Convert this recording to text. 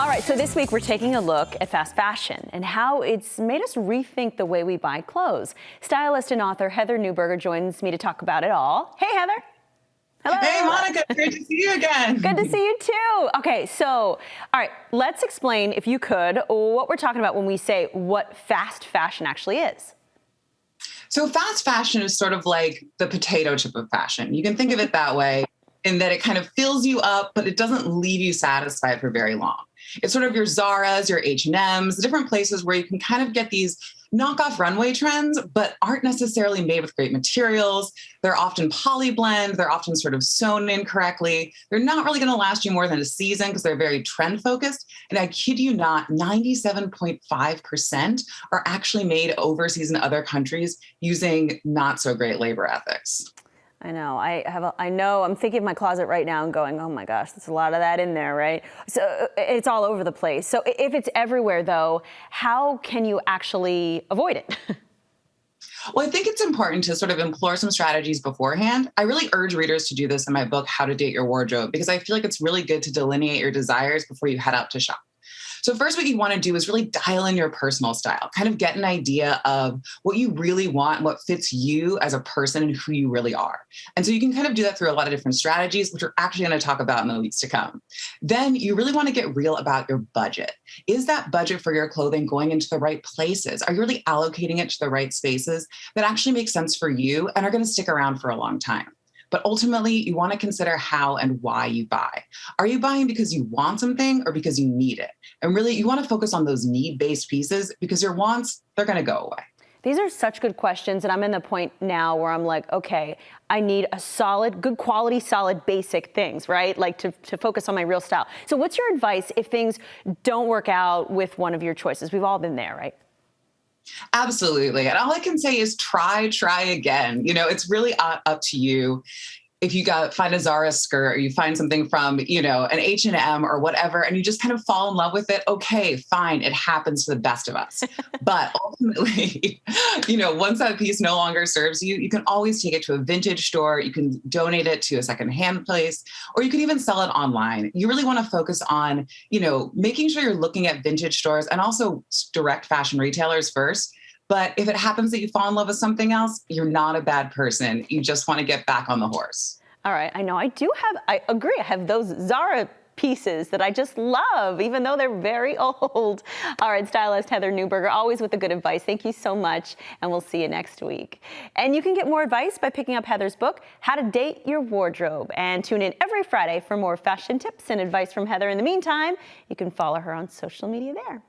All right, so this week we're taking a look at fast fashion and how it's made us rethink the way we buy clothes. Stylist and author Heather Newberger joins me to talk about it all. Hey, Heather. Hello. Hey, Monica, great to see you again. Good to see you too. Okay, so, all right, let's explain, if you could, what we're talking about when we say what fast fashion actually is. So fast fashion is sort of like the potato chip of fashion. You can think of it that way, in that it kind of fills you up, but it doesn't leave you satisfied for very long. It's sort of your Zara's, your H&Ms, the different places where you can kind of get these knockoff runway trends, but aren't necessarily made with great materials. They're often polyblend. They're often sort of sewn incorrectly. They're not really going to last you more than a season because they're very trend focused. And I kid you not, 97.5% are actually made overseas in other countries using not so great labor ethics. I know. I'm thinking of my closet right now and going, oh my gosh, there's a lot of that in there, right? So it's all over the place. So if it's everywhere, though, how can you actually avoid it? Well, I think it's important to sort of implore some strategies beforehand. I really urge readers to do this in my book, How to Date Your Wardrobe, because I feel like it's really good to delineate your desires before you head out to shop. So first, what you want to do is really dial in your personal style, kind of get an idea of what you really want, what fits you as a person and who you really are. And so you can kind of do that through a lot of different strategies, which we're actually going to talk about in the weeks to come. Then you really want to get real about your budget. Is that budget for your clothing going into the right places? Are you really allocating it to the right spaces that actually make sense for you and are going to stick around for a long time? But ultimately, you want to consider how and why you buy. Are you buying because you want something or because you need it? And really, you want to focus on those need-based pieces because your wants, they're going to go away. These are such good questions, and I'm in the point now where I'm like, okay, I need a solid, good quality, solid, basic things, right? Like to focus on my real style. So what's your advice if things don't work out with one of your choices? We've all been there, right? Absolutely. And all I can say is try again. You know, it's really up to you. If you find a Zara skirt or you find something from, an H&M or whatever, and you just kind of fall in love with it, okay, fine. It happens to the best of us. But ultimately, once that piece no longer serves you, you can always take it to a vintage store. You can donate it to a secondhand place, or you can even sell it online. You really want to focus on, making sure you're looking at vintage stores and also direct fashion retailers first. But if it happens that you fall in love with something else, you're not a bad person. You just want to get back on the horse. All right. I know. I agree. I have those Zara pieces that I just love, even though they're very old. All right. Stylist Heather Newberger, always with the good advice. Thank you so much. And we'll see you next week. And you can get more advice by picking up Heather's book, How to Date Your Wardrobe. And tune in every Friday for more fashion tips and advice from Heather. In the meantime, you can follow her on social media there.